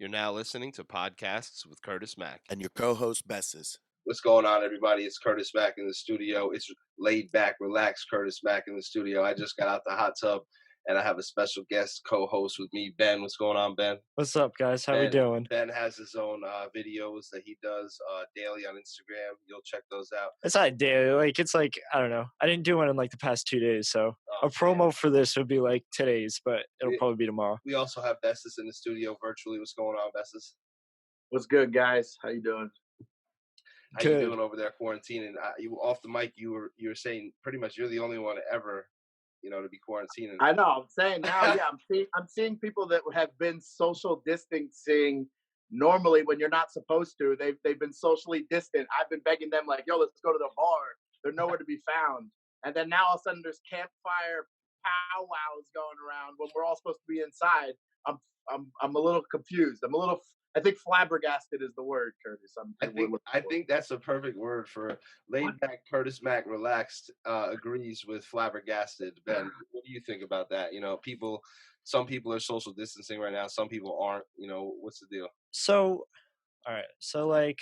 You're now listening to Podcasts with Curtis Mack. And your co-host Bessas. What's going on, everybody? It's Curtis Mack in the studio. It's laid back, relaxed Curtis Mack in the studio. I just got out the hot tub, and I have a special guest co-host with me, Ben. What's going on, Ben? What's up, guys? How we doing? Ben has his own videos that he does daily on Instagram. You'll check those out. It's not daily. It's like, I don't know. I didn't do one in like the past 2 days, so a promo for this would be like today's, but it'll probably be tomorrow. We also have Bessas in the studio virtually. What's going on, Bessas? What's good, guys? How you doing? How you doing over there quarantining? You off the mic. You were saying pretty much you're the only one ever, to be quarantining. I know. I'm saying now, yeah. I'm seeing people that have been social distancing. Normally, when you're not supposed to, they've been socially distant. I've been begging them like, "Yo, let's go to the bar." They're nowhere to be found. And then now all of a sudden, there's campfire powwows going around when we're all supposed to be inside. I'm a little confused. I think flabbergasted is the word, Curtis. I think that's a perfect word for laid back. Curtis Mack, relaxed, agrees with flabbergasted. Ben, what do you think about that? Some people are social distancing right now. Some people aren't. What's the deal? So, all right. So, like,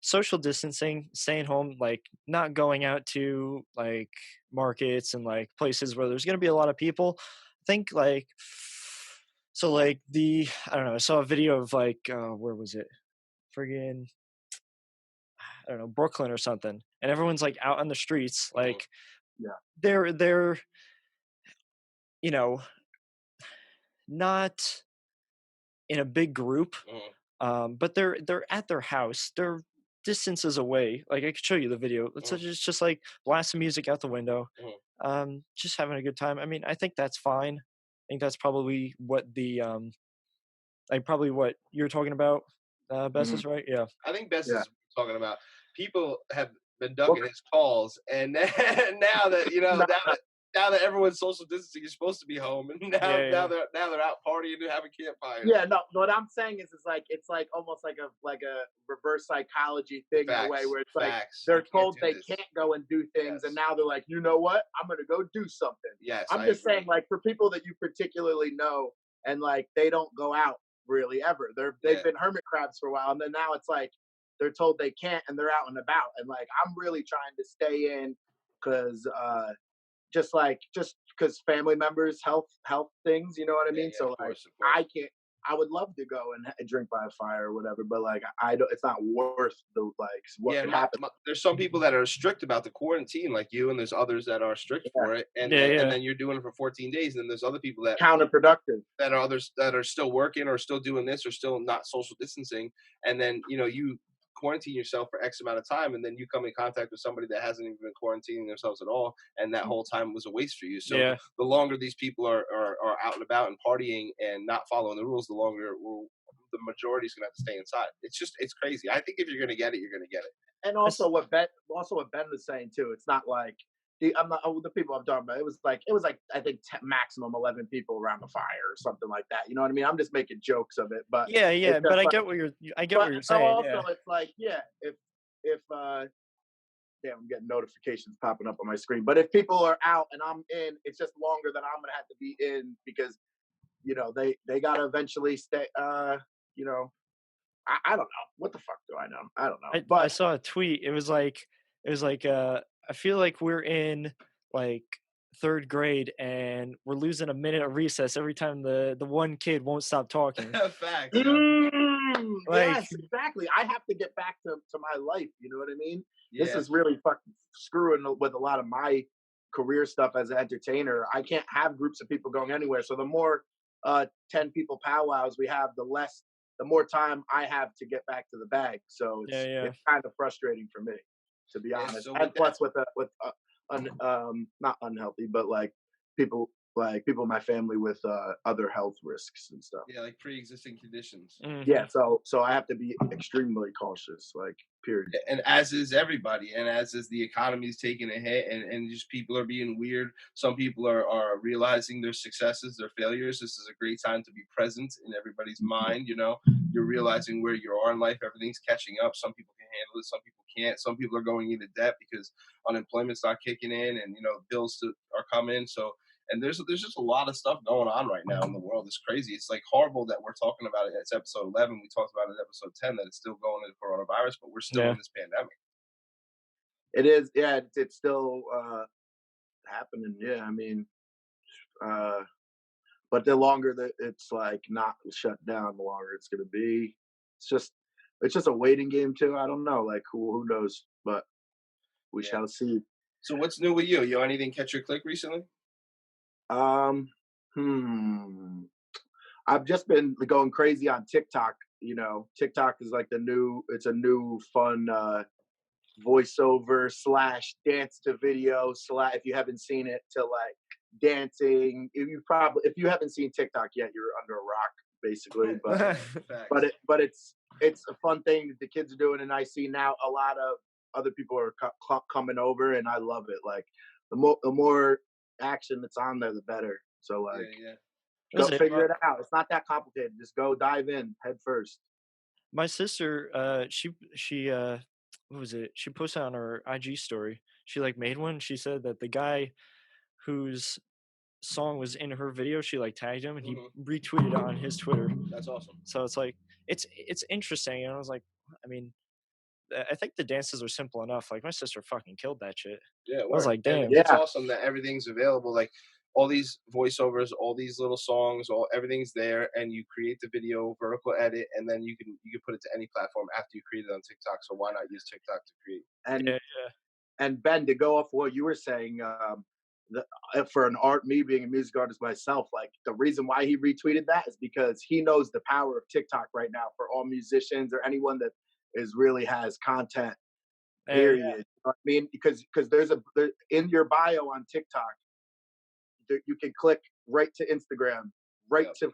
social distancing, staying home, like, not going out to, like, markets and, like, places where there's going to be a lot of people. I think, like... So, like, I don't know, I saw a video of, like, where was it? Friggin', I don't know, Brooklyn or something. And everyone's, like, out on the streets. Like, they're not in a big group, but they're at their house. They're distances away. Like, I could show you the video. It's just, like, blasting music out the window. Just having a good time. I mean, I think that's fine. I think that's probably what probably what you're talking about, Bessas, right? Yeah. I think Bessas is talking about. People have been ducking his calls, and now that now that everyone's social distancing, you're supposed to be home, and now they're out partying and having campfires. Yeah, no. What I'm saying is, it's like almost like a reverse psychology thing in a way where it's like they're told they can't go and do things, and now they're like, you know what? I'm gonna go do something. Yes, I'm just saying, like, for people that you particularly know, and like they don't go out really ever. They've been hermit crabs for a while, and then now it's like they're told they can't, and they're out and about, and like I'm really trying to stay in because. Just because family members' health things, you know what I mean? So like, course. I would love to go and drink by a fire or whatever, but like, it's not worth what could happen. There's some people that are strict about the quarantine, like you, and there's others that are strict for it, and then you're doing it for 14 days, and then there's other people that counterproductive, that are others that are still working or still doing this or still not social distancing, and then you quarantine yourself for X amount of time, and then you come in contact with somebody that hasn't even been quarantining themselves at all, and that whole time was a waste for you. So the longer these people are out and about and partying and not following the rules, the longer the majority is going to have to stay inside. It's crazy. I think if you're going to get it, you're going to get it. And also what Ben was saying too, it's not like the people I'm talking about. It was like I think maximum 11 people around the fire or something like that. You know what I mean? I'm just making jokes of it, but but I get what you're saying. Also, it's like if I'm getting notifications popping up on my screen. But if people are out and I'm in, it's just longer than I'm gonna have to be in because they gotta eventually stay. I don't know. What the fuck do I know? I don't know. I saw a tweet. It was like I feel like we're in like third grade and we're losing a minute of recess every time the one kid won't stop talking. Fact. Yes, exactly. I have to get back to my life. You know what I mean? Yeah. This is really fucking screwing with a lot of my career stuff as an entertainer. I can't have groups of people going anywhere. So the more 10 people powwows we have, the more time I have to get back to the bag. So it's kind of frustrating for me, to be honest. So and plus with not unhealthy, but like people in my family with other health risks and stuff. Yeah, like pre-existing conditions. Mm-hmm. Yeah, so I have to be extremely cautious, like, period. And as is everybody, and as is the economy's taking a hit, and just people are being weird. Some people are realizing their successes, their failures. This is a great time to be present in everybody's mind. You're realizing where you are in life. Everything's catching up. Some people can handle it. Some people can't. Some people are going into debt because unemployment's not kicking in, and bills are coming. So And there's just a lot of stuff going on right now in the world. It's crazy. It's like horrible that we're talking about it. It's episode 11. We talked about it in episode 10 that it's still going into coronavirus, but we're still Yeah. in this pandemic. It is, yeah. It's still happening. Yeah, I mean, but the longer that it's like not shut down, the longer it's going to be. It's just it's just a waiting game too. I don't know, like who knows, but we Yeah. shall see. So what's new with you? You anything catch your click recently? Um, hmm. I've just been going crazy on TikTok. You know, TikTok is like it's a new fun voiceover slash dance to video slash, if you haven't seen it, to like dancing. If you haven't seen TikTok yet, you're under a rock basically. But it's a fun thing that the kids are doing, and I see now a lot of other people are coming over, and I love it. Like the more action that's on there, the better. So like, go figure it out. It's not that complicated. Just go dive in head first. My sister, she what was it? She posted on her IG story. She like made one. She said that the guy whose song was in her video, she like tagged him and he retweeted it on his Twitter. That's awesome. So it's like it's interesting. And I was like, I mean, I think the dances are simple enough. Like my sister fucking killed that shit. Yeah, I was like, damn. It's awesome that everything's available. Like all these voiceovers, all these little songs, everything's there, and you create the video, vertical edit, and then you can put it to any platform after you create it on TikTok. So why not use TikTok to create? And Ben, to go off what you were saying, for me being a music artist myself, like the reason why he retweeted that is because he knows the power of TikTok right now for all musicians or anyone that really has content. Period. You know what I mean, because there's in your bio on TikTok, you can click right to Instagram, right to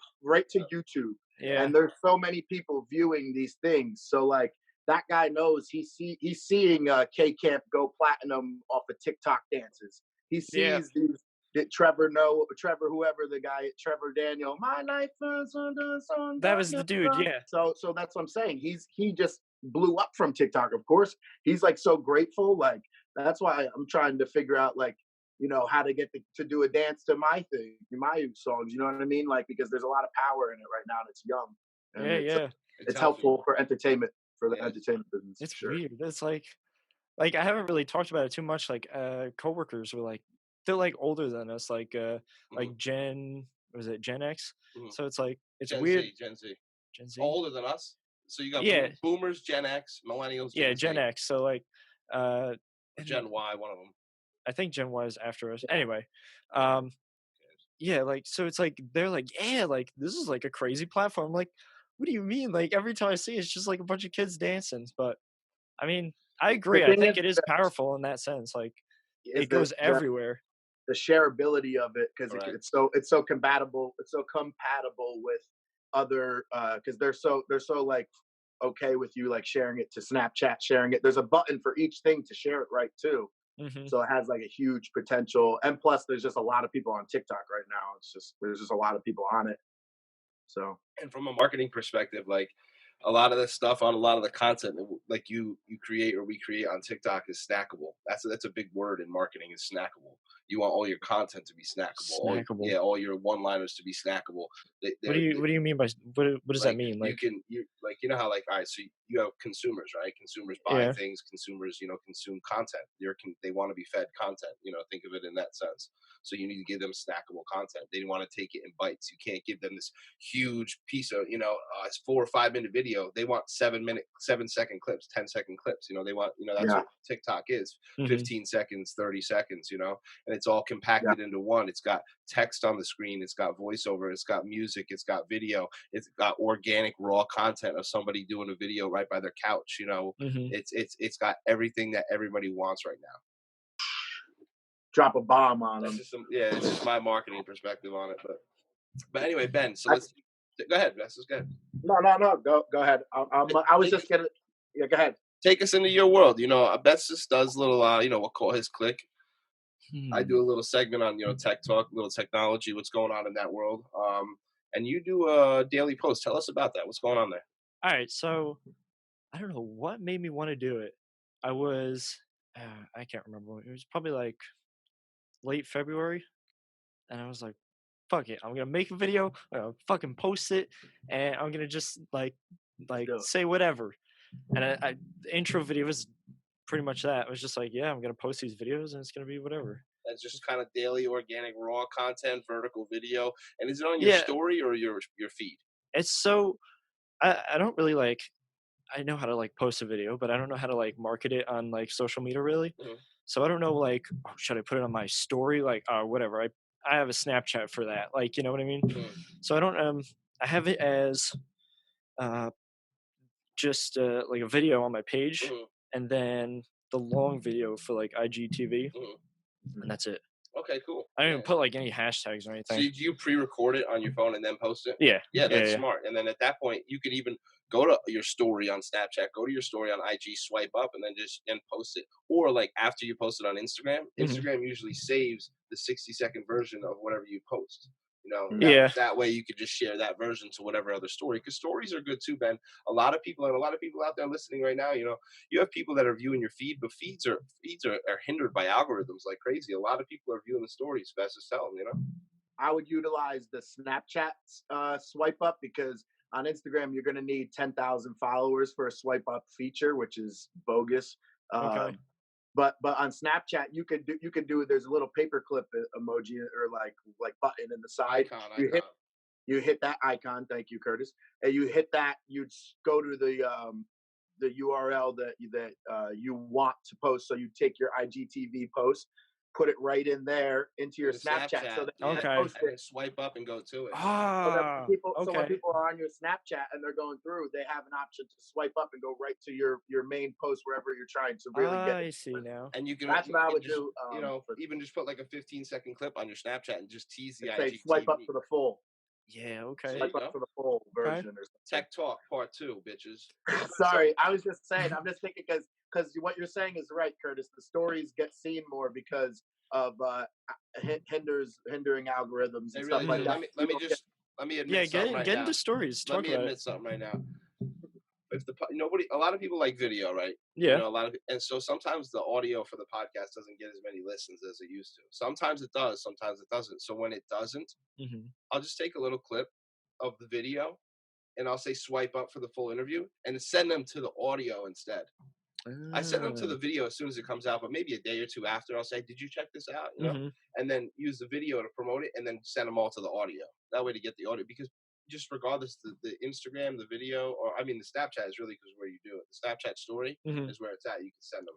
YouTube, and there's so many people viewing these things. So like that guy knows he's seeing K Camp go platinum off of TikTok dances. He sees these. Trevor, whoever the guy, Trevor Daniel, my life is that was the dude, yeah. So that's what I'm saying. He just blew up from TikTok. Of course, he's like so grateful. Like that's why I'm trying to figure out like, you know, how to get to do a dance to my songs. You know what I mean? Like because there's a lot of power in it right now, and it's young. And it's helpful for entertainment, for the entertainment business. It's weird. It's like I haven't really talked about it too much. Like coworkers were like, they're like older than us, like Gen X. So it's like it's Gen weird. Gen Z. Older than us. So you got boomers, Gen X, millennials. Gen X. So like Gen Y, one of them. I think Gen Y is after us. Anyway, like so it's like they're like, yeah, like this is like a crazy platform. Like, what do you mean? Like every time I see it, it's just like a bunch of kids dancing. But I mean, I agree. I think it is powerful in that sense. Like it goes everywhere. The shareability of it, because it's so compatible. It's so compatible with other because they're so like okay with you like sharing it to Snapchat, sharing it. There's a button for each thing to share it right too. So it has like a huge potential. And plus, there's just a lot of people on TikTok right now. There's just a lot of people on it. So, and from a marketing perspective, like a lot of the stuff on a lot of the content that like you create or we create on TikTok is snackable. That's a big word in marketing, is snackable. You want all your content to be snackable. All your one-liners to be snackable. What do you mean by what does that mean? Like you know how like all right, so you have consumers, right? Consumers buy things. Consumers consume content. They want to be fed content. Think of it in that sense. So you need to give them snackable content. They want to take it in bites. You can't give them this huge piece of it's 4 or 5 minute video. They want 7-second clips, 10-second clips. They want that's what TikTok is. 15 seconds, 30 seconds. And it's all compacted into one. It's got text on the screen. It's got voiceover. It's got music. It's got video. It's got organic raw content of somebody doing a video right by their couch. It's got everything that everybody wants right now. Drop a bomb on them. It's just my marketing perspective on it. But anyway, Ben. So let's go ahead, Bessas. Go ahead. No. Go ahead. I was just gonna. Yeah, go ahead. Take us into your world. Bessas does little. We'll call his click. I do a little segment on tech talk, little technology, what's going on in that world. And you do a daily post. Tell us about that. What's going on there? All right, so I don't know what made me want to do it. I was I can't remember. It was probably like late February. and I was like, fuck it, I'm gonna make a video, I'm gonna fucking post it, and I'm gonna just Let's do it. say whatever. And the intro video was pretty much that. It was just like, yeah, I'm gonna post these videos and it's gonna be whatever. That's just kind of daily organic raw content, vertical video. And is it on your Yeah, story or your feed? it's so I don't really like I know how to like post a video, but I don't know how to like market it on like social media really. Mhm, So I don't know like, oh, should I put it on my story? Like, whatever. I have a Snapchat for that. Like, you know what I mean? mhm, So I don't I have it as uh just like a video on my page, mhm, and then the long video for like IGTV, mhm. and that's it. Okay, cool. I don't Yeah. even put like any hashtags or So anything. do you pre-record it on your phone and then post it? Yeah, Yeah, yeah, that's yeah. smart. And then at that point, you could even go to your story on Snapchat, go to your story on IG, swipe up, and then just and post it. Or like after you post it on Instagram, Hmm. Instagram usually saves the 60-second version of whatever you post. You know, that Yeah. that way you could just share that version to whatever other story. Because stories are good too, Ben. A lot of people out there listening right now, you have people that are viewing your feed, but feeds are hindered by algorithms like crazy. A lot of people are viewing the stories. Best to tell them. I would utilize the Snapchat swipe up because on Instagram you're going to need 10,000 followers for a swipe up feature, which is bogus. Okay. But on Snapchat you can do there's a little paperclip emoji or like button in the side. Icon, You hit icon. you hit that icon. Thank you, Curtis. And you hit that. You'd go to the URL that you want to post. So you take your IGTV post, put it right in there into your In the Snapchat, so Snapchat, that you yeah, can Okay. post and it. then swipe up and go to it. So when Okay. people are on your Snapchat and they're going through, they have an option to swipe up and go right to your main post wherever you're trying to really get I see influence. now. And you can That's you what I can would just do. even just put like a 15-second clip on your Snapchat and just tease the Say swipe up IGTV. for the full, Yeah. So Okay. there you swipe up go. for the full Okay. version or something. Tech talk part two, bitches. So Sorry, I was just saying. I'm just thinking because what you're saying is right, Curtis. The stories get seen more because of hindering algorithms they and stuff really Hmm. like do. that. Let me just let me Yeah. admit something right Get now. into stories. Let Talk me about it. admit something right now. If nobody, a lot of people like video, right? Yeah. A lot of, and so sometimes the audio for the podcast doesn't get as many listens as it used to. Sometimes it does, sometimes it doesn't. So when it doesn't, Hmm. I'll just take a little clip of the video and I'll say swipe up for the full interview and send them to the audio instead. I send them to the video as soon as it comes out, but maybe a day or two after, I'll say, "Did you check this out?" Hmm. And then use the video to promote it, and then send them all to the audio. That way, to get the audio, because just regardless, the Instagram, the video, or I mean, the Snapchat is really because where you do it. The Snapchat story Hmm. is where it's at. You can send them.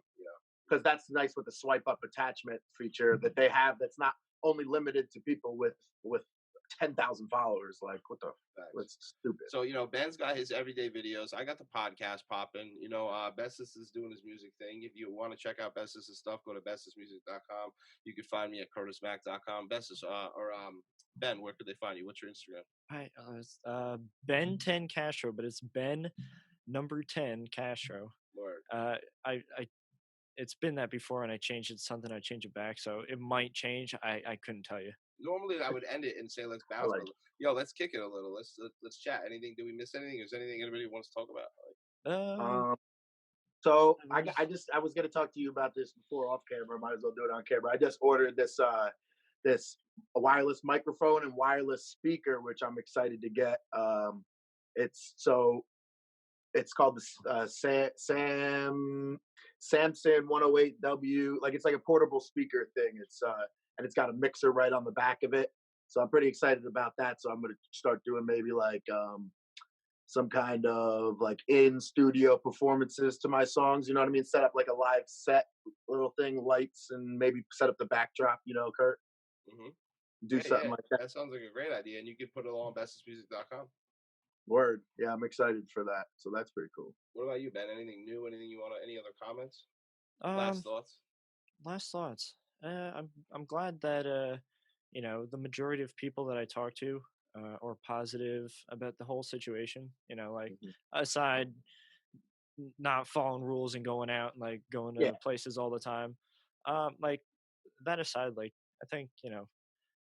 Because that's nice with the swipe up attachment feature that they have. That's not only limited to people with 10,000 followers. Like what the? Facts. That's stupid. So Ben's got his everyday videos. I got the podcast popping. Bessas is doing his music thing. If you want to check out Bessas' stuff, go to bessasmusic.com. You can find me at curtismack.com. Bessas or Ben, where could they find you? What's your Instagram? Hi, Ben 10 Castro, but it's Ben number 10 Castro. Word. I it's been that before, and I changed it to something. I changed it back, so it might change. I couldn't tell you. Normally I would end it and say let's I bounce, like. but yo, let's kick it a little. Let's chat. Anything? Did we miss anything? Is there anything anybody wants to talk about? Uh, Um, so I was- I was gonna talk to you about this before off camera. Might as well do it on camera. I just ordered this wireless microphone and wireless speaker, which I'm excited to get. It's so it's called the Samson 108W. Like it's like a portable speaker thing. And it's got a mixer right on the back of it. So I'm pretty excited about that. So I'm gonna start doing maybe like some kind of like in studio performances to my songs. You know what I mean? Set up like a live set little thing, lights, and maybe set up the backdrop. Kurt, hmm do something Yeah. like that. That sounds like a great idea, and you could put it all on bessasmusic.com. Word, yeah, I'm excited for that. So that's pretty cool. What about you, Ben? Anything new? Anything you want to? Any other comments? um, Last thoughts? last thoughts. I'm glad that the majority of people that I talk to are positive about the whole situation. Like Mhm. aside not following rules and going out and like going Yeah. to places all the time. Like that aside, like I think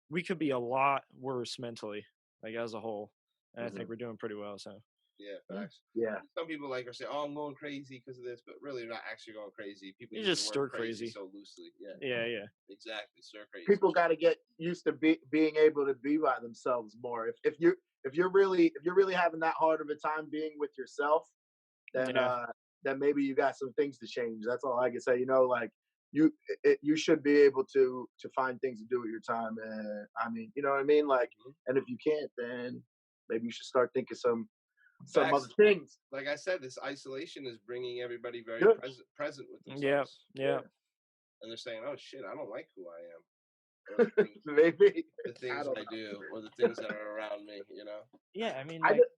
we could be a lot worse mentally, like as a whole, and I think Mhm. we're doing pretty well. So Yeah, facts. Yeah. Some people like are saying, "Oh, I'm going crazy because of this," but really, they're not actually going crazy. People You use just the stir word crazy crazy. so loosely. Yeah. Yeah. Exactly. Stir crazy. People got to get used to being able to be by themselves more. If you're really having that hard of a time being with yourself, then Yeah. then maybe you got some things to change. That's all I can say. Like you should be able to find things to do with your time. And I mean, you know what I mean? Like, and if you can't, then maybe you should start thinking some other Facts. things. Like I said, this isolation is bringing everybody very Good. present with Yeah. themselves. Yeah. And they're saying, "Oh shit, I don't like who I am, or Maybe the things I I do, or the things that are around me." You know? Yeah. I mean, I like, just,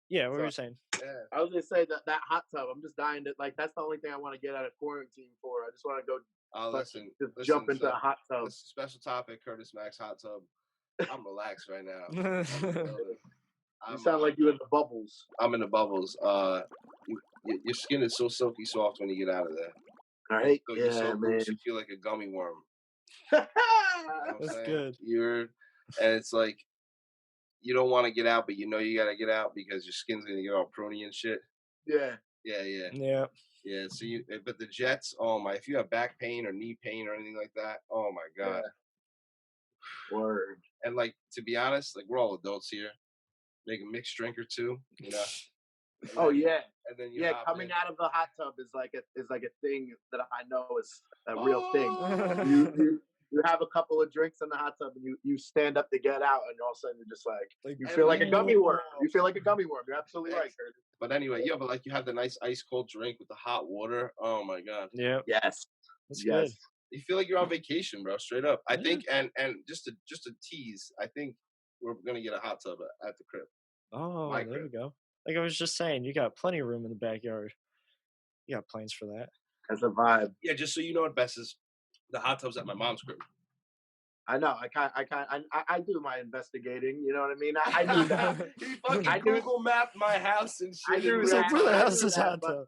yeah. What were sorry. you saying? Yeah. I was gonna say that hot tub. I'm just dying to like. That's the only thing I want to get out of quarantine for. I just want to go Listen. just Listen. jump into So a hot tub. this is a special topic, Curtis Mack's hot tub. I'm relaxed right now. You sound like you in the bubbles. I'm in the bubbles. Your skin is so silky soft when you get out of there. All right. So you're Yeah, so man. loose, you feel like a gummy worm. That's You know what I'm That's saying? good. And it's like you don't want to get out, but you know you gotta get out because your skin's gonna get all pruny and shit. yeah. Yeah. Yeah. So but the jets, oh my! If you have back pain or knee pain or anything like that, oh my god. Word. And like to be honest, like we're all adults here. Make a mixed drink or two, you know. Oh yeah. And then you hop coming in. out of the hot tub is like a thing that I know is a real thing. Oh! You have a couple of drinks in the hot tub and you stand up to get out and all of a sudden you're just like you and feel like a you- gummy worm. You feel like a gummy worm. You're absolutely right, Curtis. But anyway, yeah, but like you have the nice ice cold drink with the hot water. Oh my god. Yeah. Yes. That's Yes. good. You feel like you're on vacation, bro. Straight up. I Yeah. think, and just to tease, I think we're gonna get a hot tub at the crib. Oh, My there crib. we go. Like I was just saying, you got plenty of room in the backyard. You got plans for that. That's a vibe. Yeah, just so you know, what Bessas, the hot tub's at my mom's crib. I know. I do my investigating. You know what I mean? I knew that. He fucking I knew- Google mapped my house and I shit. knew in He's real like, where the time. hell's this hot but- tub?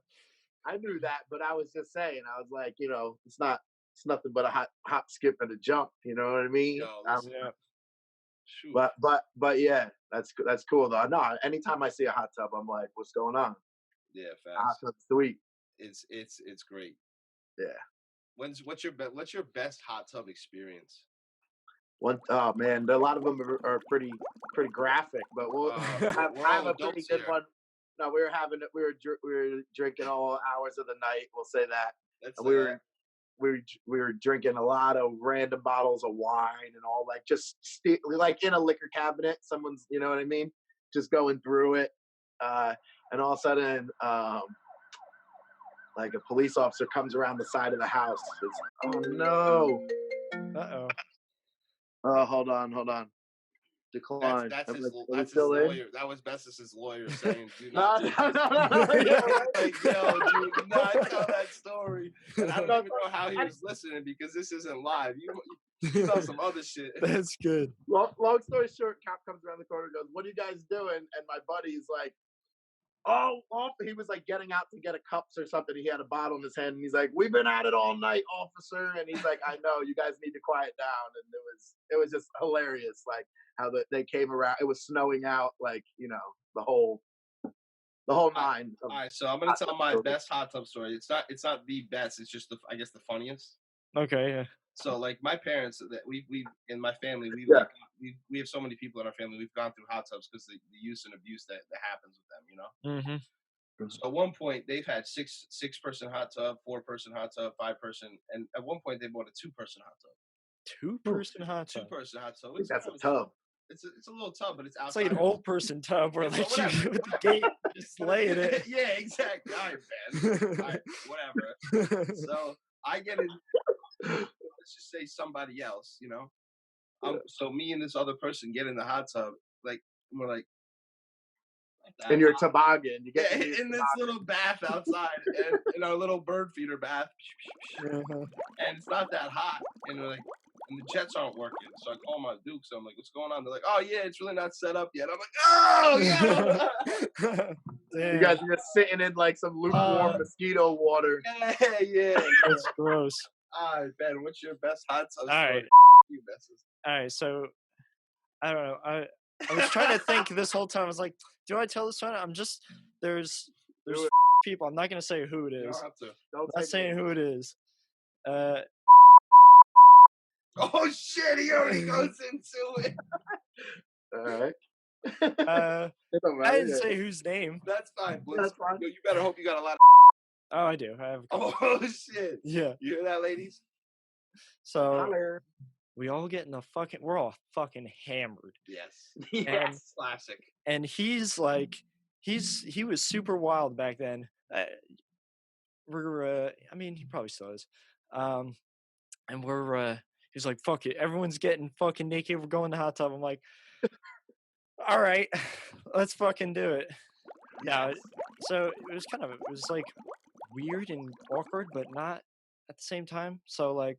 I knew that, but I was just saying. I was like, it's nothing but a hop, skip, and a jump. You know what I mean? Yo, listen, Yeah. shoot. But yeah, that's cool though. No, anytime I see a hot tub, I'm like, what's going on? Yeah, Hot fast. tub's sweet. It's great. Yeah. What's your best hot tub experience? Oh man, a lot of them are pretty graphic, but we're I have all a pretty adults good here. one. No, we were drinking all hours of the night. We'll say that. That's And we were drinking a lot of random bottles of wine and all like just like in a liquor cabinet. Someone's, you know what I mean, just going through it, and all of a sudden, like a police officer comes around the side of the house. Oh no! Uh-oh. Oh, hold on. Decline. That's his still in? lawyer. That was Bessas' lawyer saying, "Do No, not." no. Yeah, right. Like, yo, dude, do not tell that story. And I don't even know how he was listening because this isn't live. You know some other shit. That's good. Long story short, cop comes around the corner and goes, "What are you guys doing?" And my buddy's like, "Oh," he was like getting out to get a cups or something. He had a bottle in his hand, and he's like, "We've been at it all night, officer." And he's like, "I know. You guys need to quiet down." And it was just hilarious, like how they came around. It was snowing out, like the whole nine. All right, so I'm gonna tell my best hot tub story. It's not the best. It's just I guess the funniest. Okay, yeah. So like my parents, that we in my family, we have so many people in our family. We've gone through hot tubs because the use and abuse that happens with them, you know. Mm-hmm. So at one point they've had six person hot tub, 4-person hot tub, 5-person, and at one point they bought a 2-person hot tub. 2-person hot tub. 2-person hot tub. That's a tub. It's a little tub, but it's It's outside. like an old person tub where Yeah, like but you whatever. with the gate just lay in it. Yeah, exactly. All right, man. All right, whatever. So I get in. Let's just say somebody else, you know. So me and this other person get in the hot tub, like we're like in your toboggan. You get in this little bath outside, and in our little bird feeder bath, and it's not that hot, and we're like, and the jets aren't working. So I call my Duke. So I'm like, "What's going on?" They're like, "Oh yeah, it's really not set up yet." I'm like, "Oh yeah." You guys are just sitting in like some lukewarm mosquito water. Yeah. That's gross. All right, Ben, what's your best hot tub story? All right. You Bessas. All right, so I don't know. I was trying to think this whole time. I was like, do I tell this one? There's Do it. people. I'm not gonna say who it You is. don't have to. I'm not saying who it is. Oh shit! He already goes into it. All right. I didn't say whose name. That's fine, Bliss. That's fine. You better hope you got a lot. Oh, I do. I have. Oh shit! Yeah. You hear that, ladies? So Holler. we all get in the fucking. We're all fucking hammered. Yes. Yes. Classic. And he's like, he was super wild back then. I mean, he probably still is. And he's like, fuck it, everyone's getting fucking naked. We're going to hot tub. I'm like, all right, let's fucking do it. Yeah. So it was like weird and awkward, but not at the same time. So like,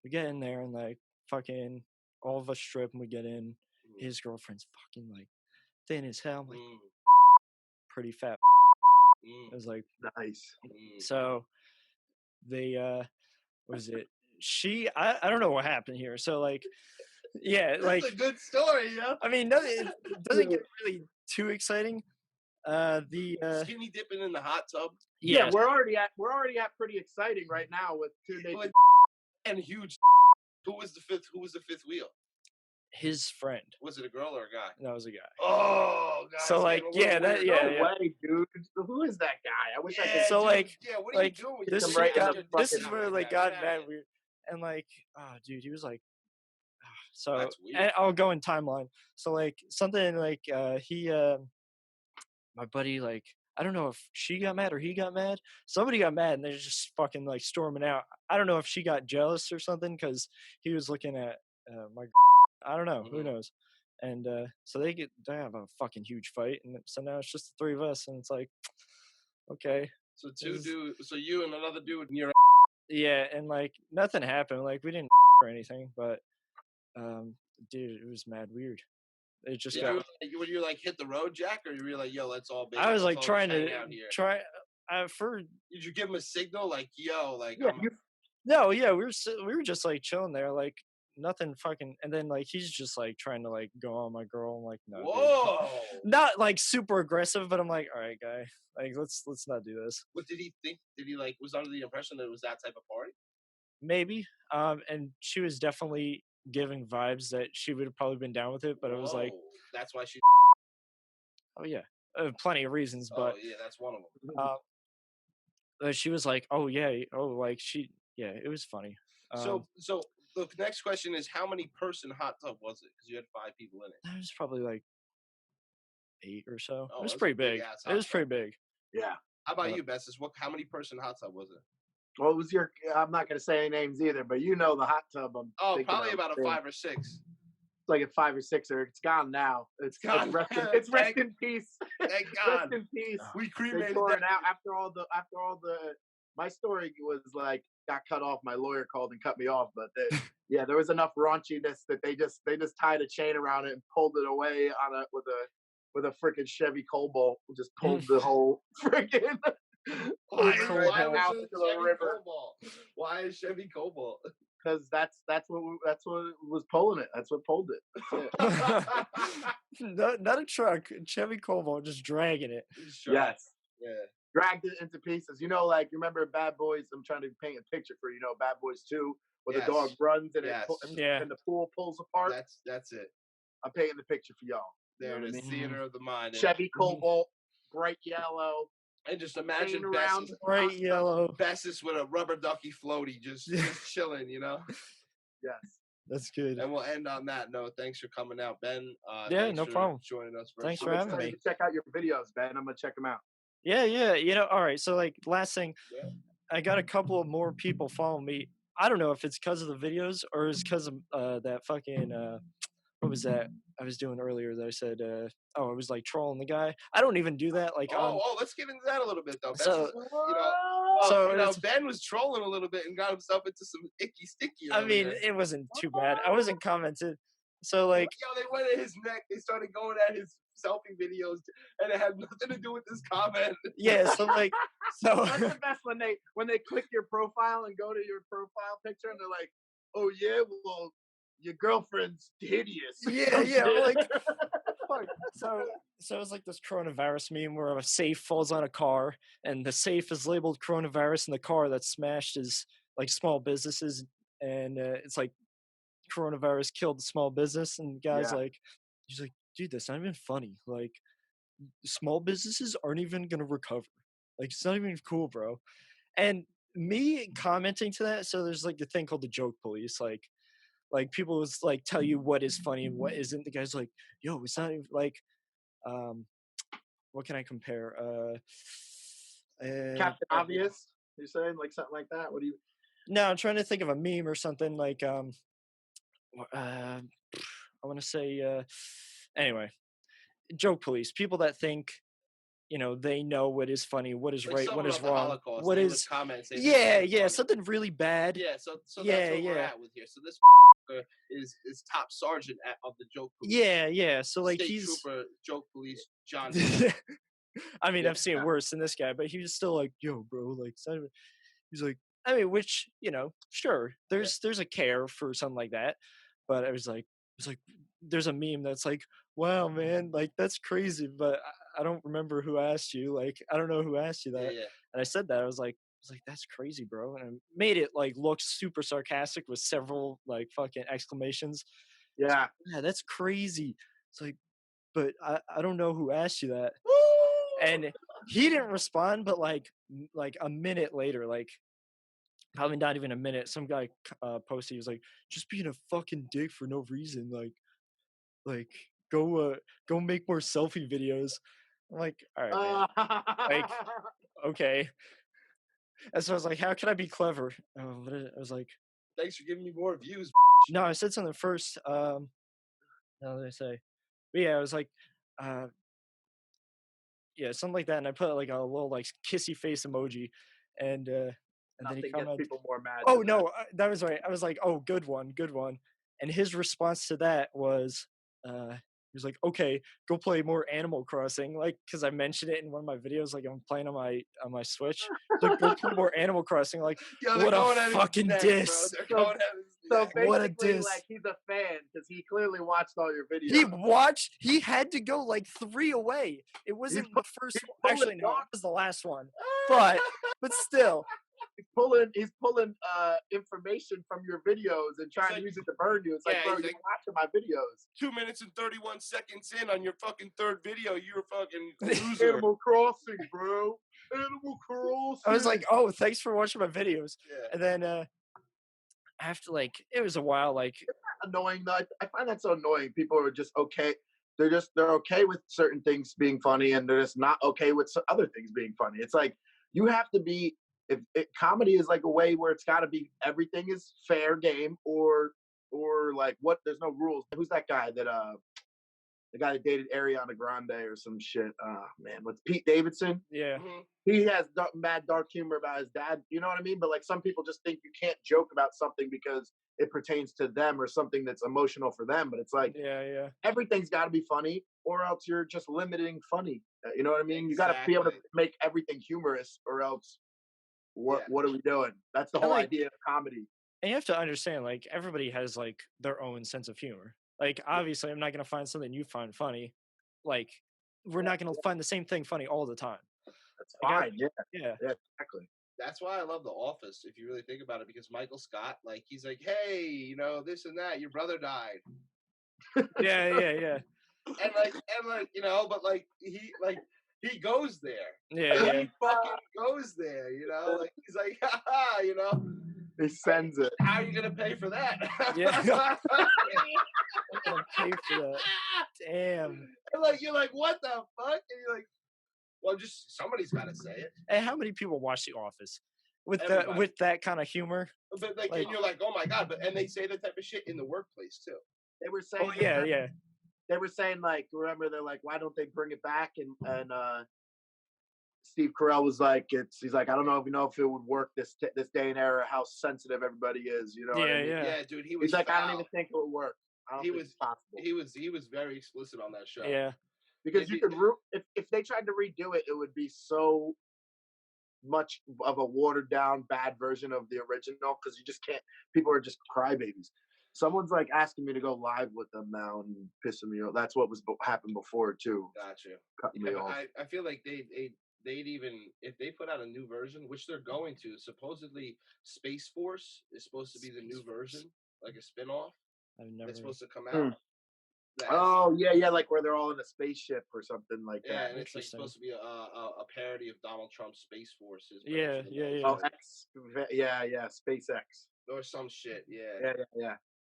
we get in there and like fucking all of us strip and we get in. His girlfriend's fucking like thin as hell. I'm like, pretty fat. I was like, nice. so they what was it? I don't know what happened here. So like, yeah, like That's a good story, yeah. I mean, it doesn't get really too exciting. Skinny dipping in the hot tub. Yeah, we're already at pretty exciting right now with two naked and huge. Who was the fifth wheel? His friend. Was it a girl or a guy? That was a guy. Oh, God. So like, yeah, no way, dude. Who is that guy? I wish I could. So dude, like, what are you doing? This is where like got mad weird, and like, oh, dude, he was like, so. That's weird. And I'll go in timeline. So like something like my buddy, like, I don't know if she got mad or he got mad. Somebody got mad and they're just fucking like storming out. I don't know if she got jealous or something because he was looking at my. I don't know. Who knows? And so they have a fucking huge fight, and so now it's just the three of us, and it's like, okay. So so you and another dude near. Yeah, and like nothing happened. Like we didn't or anything, but dude, it was mad weird. It just got. Were you like hit the road, Jack, or you were like, yo, let's all. I was like trying to try. Did you give him a signal like, yo, like? Yeah, no, yeah, we were just like chilling there, like nothing fucking. And then like he's just like trying to like go on my girl. I'm like, no, whoa, dude. Not like super aggressive, but I'm like, all right, guy, like let's not do this. What did he think? Did he like was under the impression that it was that type of party? Maybe. And she was definitely giving vibes that she would have probably been down with it, but it was like, that's why she. Oh yeah, plenty of reasons, but yeah, that's one of them. she was like, oh yeah, like it was funny. So the next question is, how many person hot tub was it? Because you had 5 people in it. It was probably like 8 or so. Oh, it was pretty big. It was pretty big. Yeah. How about you, Bessas? How many person hot tub was it? Well, it was I'm not going to say any names either, but you know the hot tub. Probably about a 5 or 6. It's like a 5 or 6, or it's gone now. It's gone. It's rest in peace. Thank God. Rest in peace. We cremated it out after all the. My story was like got cut off. My lawyer called and cut me off, but there was enough raunchiness that they just tied a chain around it and pulled it away with a freaking Chevy Cobalt. Just pulled the whole freaking. Why is Chevy Cobalt? Because that's what was pulling it. That's what pulled it. Not a truck. Chevy Cobalt just dragging it. Yes. Yeah. Dragged it into pieces. You know, like you remember Bad Boys? I'm trying to paint a picture for Bad Boys 2, where the dog runs and and the pool pulls apart. That's it. I'm painting the picture for y'all. There it is. Theater of the mind. Chevy Cobalt, bright yellow. And just imagine Bessas, bright yellow. Bessas with a rubber ducky floaty, just chilling, Yes. That's good. And we'll end on that note. Thanks for coming out, Ben. Yeah, no problem. Joining us. Thanks for having me. Check out your videos, Ben. I'm gonna check them out. Yeah. All right. So like last thing, I got a couple of more people following me. I don't know if it's because of the videos or it's because of that fucking what was that I was doing earlier that I said I was like trolling the guy. I don't even do that. Like let's get into that a little bit though. So Ben was trolling a little bit and got himself into some icky sticky. I mean, it wasn't too bad. I wasn't commented. So like, they went at his neck. They started going at his selfie videos, and it had nothing to do with this comment. Yeah. So like, that's the best when they click your profile and go to your profile picture, and they're like, "Oh yeah, well, your girlfriend's hideous." Yeah. Like, fuck? So it's like this coronavirus meme where a safe falls on a car, and the safe is labeled coronavirus, and the car that's smashed is like small businesses, and it's like coronavirus killed the small business, and the guy's Yeah. like, he's like, dude, that's not even funny. Like, small businesses aren't even gonna recover. Like, it's not even cool, bro. And me commenting to that, so there's like the thing called the joke police, like people was like tell you what is funny and what isn't. The guy's like, yo, it's not even like um what can I compare? Captain Obvious. You're saying like something like that? What do you? No, I'm trying to think of a meme or something like I want to say anyway, joke police. People that think they know what is funny, what is Like right, someone what is about the wrong, Holocaust, what they would is comment and say this yeah, isn't yeah, funny. something really bad. Yeah, so that's Yeah, what we're yeah. at with here. So this is top sergeant of the joke police. Yeah, yeah. So like State he's trooper joke police John. I mean, Yeah. I've seen worse than this guy, but he was still like, "Yo, bro," like, it's not even- he's like, I mean, which sure, there's a care for something like that, but it was like, there's a meme that's like, "Wow, man, like that's crazy," but I don't remember who asked you. Like, I don't know who asked you Yeah, that, yeah. and I said that I was like, that's crazy, bro, and I made it like look super sarcastic with several like fucking exclamations. Yeah. Yeah, that's crazy. It's like, but I don't know who asked you that. And he didn't respond, but like a minute later, like probably not even a minute, some guy posted. He was like, "Just being a fucking dick for no reason. Like go make more selfie videos." I'm like, "All right, man. Like, okay." And so I was like, "How can I be clever?" I was like, Thanks for giving me more views. "No, I said something first. How did I say? But yeah, I was like, uh, yeah, something like that." And I put like a little like kissy face emoji, and then he Nothing gets commented, people more mad "Oh than that. no, that was right." I was like, "Oh, good one, good one." And his response to that was, he was like, "Okay, go play more Animal Crossing," like because I mentioned it in one of my videos, like I'm playing on my Switch. He's like, "Go play more Animal Crossing." Like, Yo, they're what a going at his fucking neck, diss! bro. They're So, going at his so neck. What a basically, diss! like he's a fan because he clearly watched all your He videos. watched. He had to go like 3 away. It He's, wasn't pu- the first he's one. pulling Actually, no, dogs. it was the last one. But still, He's pulling information from your videos and trying to use it to burn you. It's like, yeah, bro, he's you're like- watching my videos. 2 minutes and 31 seconds in on your fucking third video, you're a fucking loser. Animal Crossing, bro. Animal Crossing. I was like, "Oh, thanks for watching my videos." Yeah. And then after like it was a while, like Annoying though. I find that so annoying. People are just okay. They're okay with certain things being funny, and they're just not okay with other things being funny. It's like you have to be. If comedy is like a way where it's got to be everything is fair game, or like what? There's no rules. Who's that guy that the guy that dated Ariana Grande or some shit? Man, what's Pete Davidson? yeah. Mhm. He has mad dark humor about his dad. You know what I mean? But like some people just think you can't joke about something because it pertains to them or something that's emotional for them. But it's like Yeah. everything's got to be funny, or else you're just limiting funny. You know what I mean? You got to be able to Exactly. make everything humorous, or else what are we doing? That's the And, whole like, idea of comedy. And you have to understand, like, everybody has like their own sense of humor. Like, obviously, I'm not gonna find something you find funny. Like, we're not gonna find the same thing funny all the time. That's Like, fine. Yeah, yeah, exactly. That's why I love The Office, if you really think about it, because Michael Scott, like, he's like, hey, this and that, your brother died. yeah. And like, but like he goes there. Yeah. He fucking goes there, like he's like, haha, He sends it. how are you gonna pay for that? Yeah. I'm gonna pay for that. Damn. And like you're like, what the fuck? And you're like, well, just somebody's gotta say it. And how many people watch The Office with Everybody. that kind of humor? But like, Like- and you're like, oh my god, and they say that type of shit in the workplace too. They were saying, Oh yeah. They were saying like, remember they're like, why don't they bring it back? And Steve Carell was like, he's like, I don't know if it would work this day and era, how sensitive everybody is. You know what I mean? Yeah. Yeah, dude, he was. He's like, I don't foul. even think it would work. I don't think it's possible. He was very explicit on that show. Yeah. Because you could if they tried to redo it, it would be so much of a watered down bad version of the original because you just can't. People are just crybabies. Someone's like asking me to go live with them now and pissing me off. That's what was happened before too. Gotcha. Cutting Yeah, me but off. I feel like they'd even if they put out a new version, which they're going to. Supposedly, Space Force is supposed to be the new version, like a spin-off I've never. that's supposed to come Hmm. out. Oh yeah, like where they're all in a spaceship or something like Yeah, that. and it's like supposed to be a parody of Donald Trump's Space Forces. Yeah. Oh, yeah, SpaceX. Or some shit, yeah.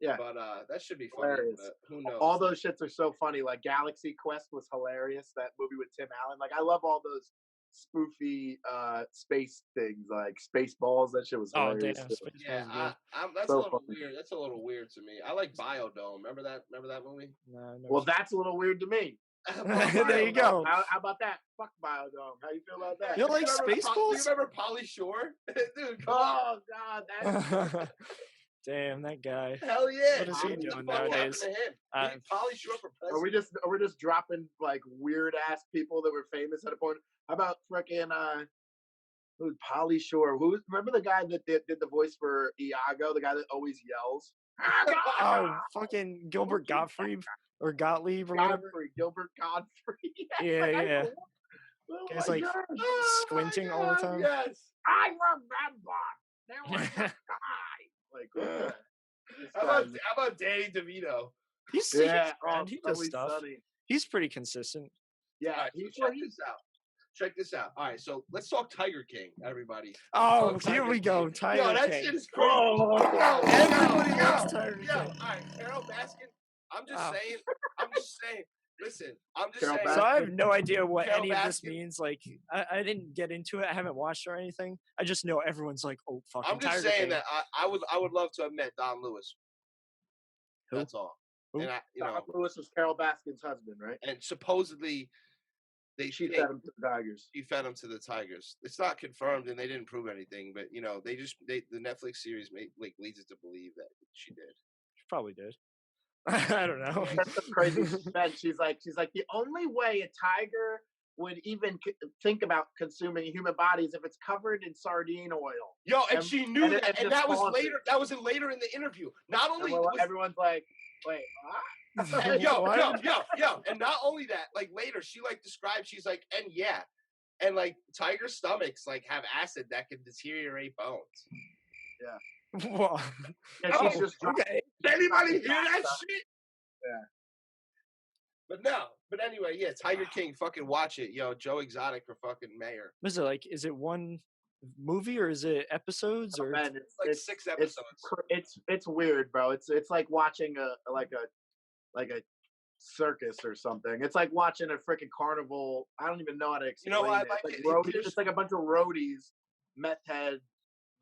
Yeah. But that should be funny. Hilarious. But who knows? All those shits are so funny. Like Galaxy Quest was hilarious. That movie with Tim Allen. Like I love all those spoofy space things, like Spaceballs. That shit was hilarious. Oh damn! Yeah, that's so a little funny. weird. That's a little weird to me. I like Biodome. Remember that movie? No, well, that's a little weird to me. There you go. How about that? Fuck Biodome. How you feel about that? You like Spaceballs? You remember Pauly Shore? Dude, come on. God, that's damn, that guy. Hell yeah. What is he doing nowadays? Pauly Shore for president. Are we just dropping like weird ass people that were famous at a point? How about freaking who's Pauly Shore? Remember the guy that did the voice for Iago, the guy that always yells? Oh, fucking Gilbert Gottfried or Gottlieb or whatever. Gilbert Godfrey. Yeah. He's like squinting all the time. Yes, I remember. There was a guy. Like, how about Danny DeVito? He does stuff. Sunny. He's pretty consistent. Yeah, right, check this out. All right, so let's talk Tiger King, everybody. Oh, here we go. Tiger King. That shit is crazy. Everybody loves Tiger King. All right, Carol Baskin. I'm just saying. Listen, I'm just saying. So I have no idea what any of this means. Like, I didn't get into it. I haven't watched or anything. I just know everyone's like, oh, fucking Tiger King. I'm just saying that I would love to have met Don Lewis. Who? That's all. Who? And Don Lewis was Carol Baskin's husband, right? And supposedly, she fed him to the Tigers. She fed him to the Tigers. It's not confirmed, and they didn't prove anything. But the Netflix series leads us to believe that she did. She probably did. I don't know. That's the crazy shit. She's like the only way a tiger would even think about consuming a human body is if it's covered in sardine oil. Yo, and she knew that, and that was later. That was later in the interview. Not only everyone's like, wait, what? yo, and not only that, like later she described, she's like, and like tiger stomachs have acid that can deteriorate bones. Yeah. Whoa. Yeah, okay. Did anybody hear that shit? Yeah. But anyway, yeah, Tiger King, fucking watch it. Yo, Joe Exotic for fucking mayor. Was it is it one movie or is it episodes or man, it's 6 episodes? It's weird, bro. It's like watching a circus or something. It's like watching a freaking carnival. I don't even know how to explain it. It's like a bunch of roadies, meth head,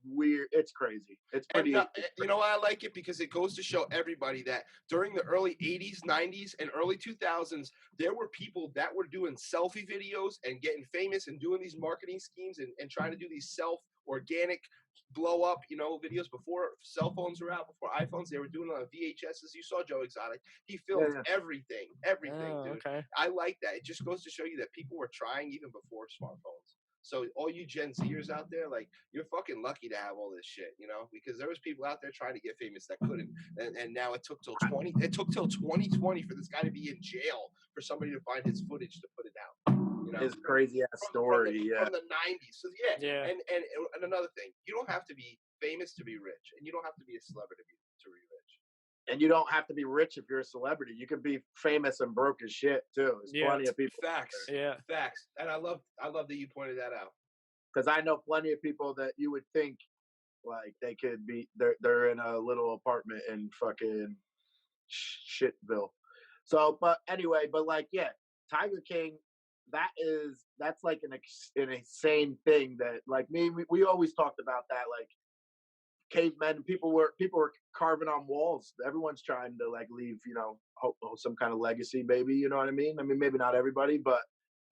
weird. It's crazy. It's pretty. You know why I like it? Because it goes to show everybody that during the early 80s, 90s, and early 2000s, there were people that were doing selfie videos and getting famous and doing these marketing schemes and trying to do these organic blow up, videos before cell phones were out, before iPhones. They were doing it on VHSs. You saw Joe Exotic. He filmed everything, dude. Okay. I like that. It just goes to show you that people were trying even before smartphones. So all you Gen Zers out there, you're fucking lucky to have all this shit, because there was people out there trying to get famous that couldn't. And now it took till 2020 for this guy to be in jail for somebody to find his footage to put it out. His crazy ass story, from the 90s. So yeah. And another thing, you don't have to be famous to be rich, and you don't have to be a celebrity to be rich. And you don't have to be rich if you're a celebrity. You can be famous and broke as shit too. There's plenty of people. Facts. Facts. And I love that you pointed that out. Because I know plenty of people that you would think they could be. They're in a little apartment in fucking shitville. So, but anyway, Tiger King. That's like an insane thing that we always talked about that cavemen, people were carving on walls. Everyone's trying to leave, some kind of legacy, maybe, you know what I mean? I mean, maybe not everybody, but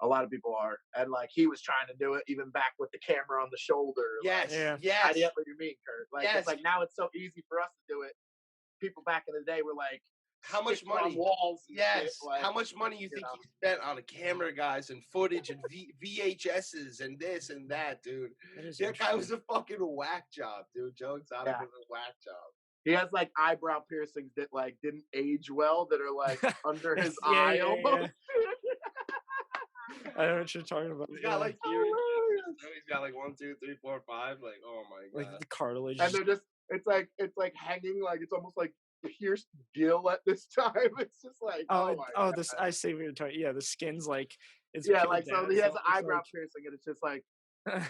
a lot of people are. And he was trying to do it even back with the camera on the shoulder. Yes. Yes. I get what you mean, Kurt. It's now it's so easy for us to do it. People back in the day were how much money? Walls. Yes. How much money you think he spent on a camera guys and footage and VHSs and this and that, dude? That guy was a fucking whack job, dude. Joe Exotic was a whack job. He has like eyebrow piercings that like didn't age well that are like under his Yeah, eye yeah, almost. I know what you're talking about. He's got like earrings. He's got like 1, 2, 3, 4, 5. Like, oh my god. Like the cartilage. And they're just it's like hanging like it's almost like pierced gill at this time. It's just like oh my god. This I see what you're talking. Yeah, the skin's like it's Yeah, peeled like so down, he has so an it's eyebrow like piercing and it's just like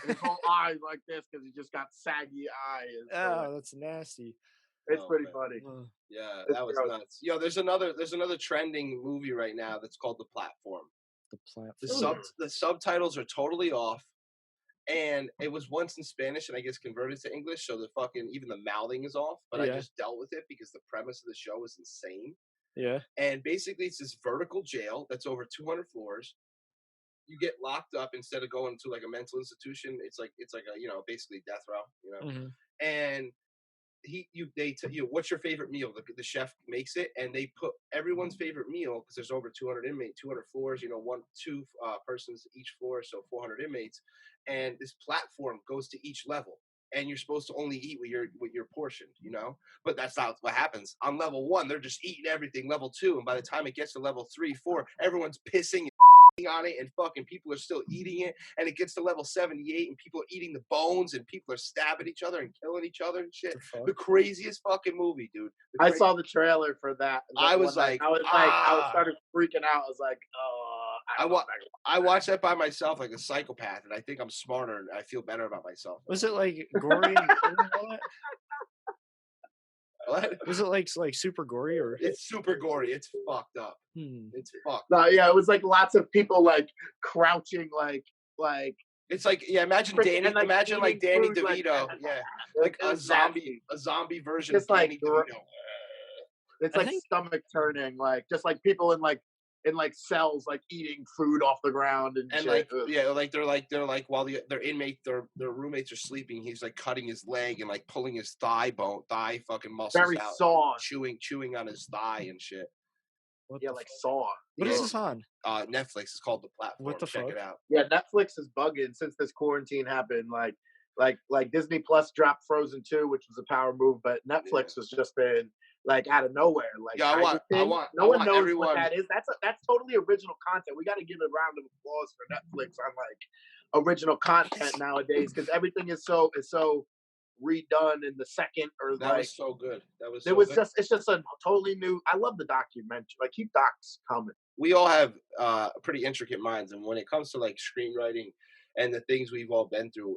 his whole eye like this because he just got saggy eyes. oh, that's nasty. It's Oh, pretty man. funny. Yeah, It's that was gross. nuts. Yo, there's another trending movie right now that's called The Platform. The platform. The subtitles are totally off, and it was once in Spanish and I guess converted to English, so the fucking even the mouthing is off. But I Yeah. just dealt with it because the premise of the show is insane. Yeah. And basically, it's this vertical jail that's over 200 floors. You get locked up instead of going to like a mental institution. It's like a basically death row. Mm-hmm. And what's your favorite meal? The chef makes it, and they put everyone's favorite meal because there's over 200 inmates, 200 floors. 2 persons each floor, so 400 inmates. And this platform goes to each level, and you're supposed to only eat what you're portioned. But that's not what happens. On level 1, they're just eating everything. Level 2, and by the time it gets to level 3, 4, everyone's pissing on it, and fucking people are still eating it, and it gets to level 78 and people are eating the bones and people are stabbing each other and killing each other and shit. The craziest fucking movie, dude. I saw the trailer for that. I was started freaking out. I was like, I watched that by myself like a psychopath, and I think I'm smarter and I feel better about myself. Was it like gory and all that? What? Was it like super gory or? It's super gory. It's fucked up. It's fucked. No, yeah, it was like lots of people like crouching, like. It's like imagine Danny. Like, imagine like Danny DeVito. Like a zombie version just of Danny DeVito. It's like stomach turning, like just like people in cells, like eating food off the ground and shit. They're like while their inmate, their roommates are sleeping, he's like cutting his leg and like pulling his thigh fucking muscles very out, Saw, chewing on his thigh and shit. Like Saw. What is this on? Netflix. It's called The Platform. What the Check fuck? it out. Yeah, Netflix is bugging since this quarantine happened. Like Disney Plus dropped Frozen 2, which was a power move, but Netflix has just been like out of nowhere. Like no one knows what that is. That's totally original content. We got to give a round of applause for Netflix on like original content nowadays because everything is so redone in the second or that was so good. It's just a totally new. I love the documentary. Like keep docs coming. We all have pretty intricate minds, and when it comes to like screenwriting and the things we've all been through,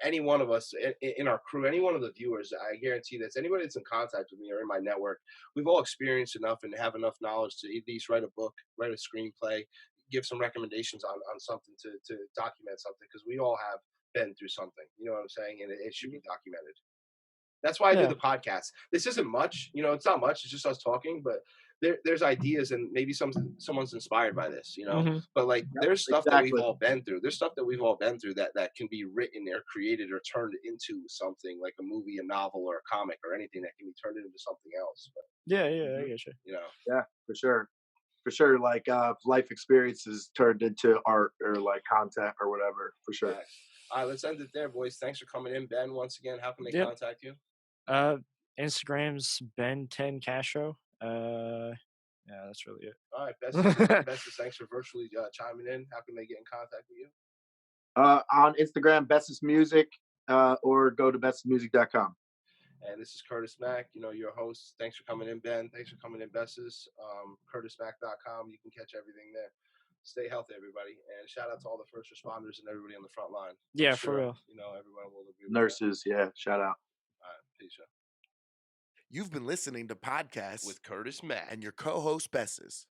any one of us in our crew, any one of the viewers, I guarantee this, anybody that's in contact with me or in my network, we've all experienced enough and have enough knowledge to at least write a book, write a screenplay, give some recommendations on something to document something, because we all have been through something, you know what I'm saying? And it should be documented. That's why I do the podcast. This isn't much, it's not much. It's just us talking, but there's ideas and maybe someone's inspired by this, But like, there's stuff that we've all been through. There's stuff that we've all been through that can be written or created or turned into something like a movie, a novel, or a comic, or anything that can be turned into something else. But, I get you. Yeah, for sure. Like life experiences turned into art or like content or whatever. For sure. Right. All right, let's end it there, boys. Thanks for coming in, Ben. Once again, how can they contact you? Instagram's Ben10 Castro. Yeah, that's really it. All right, Bessas, thanks for virtually chiming in. How can they get in contact with you? On Instagram, Bessas Music, or go to bessasmusic.com. And this is Curtis Mack, your host. Thanks for coming in, Ben. Thanks for coming in, Bessas. CurtisMack.com. You can catch everything there. Stay healthy, everybody, and shout out to all the first responders and everybody on the front line. Yeah, for real. Everyone will agree. Nurses, shout out. All right, peace out. You've been listening to Podcasts with Curtis Mack and your co-host Bessas.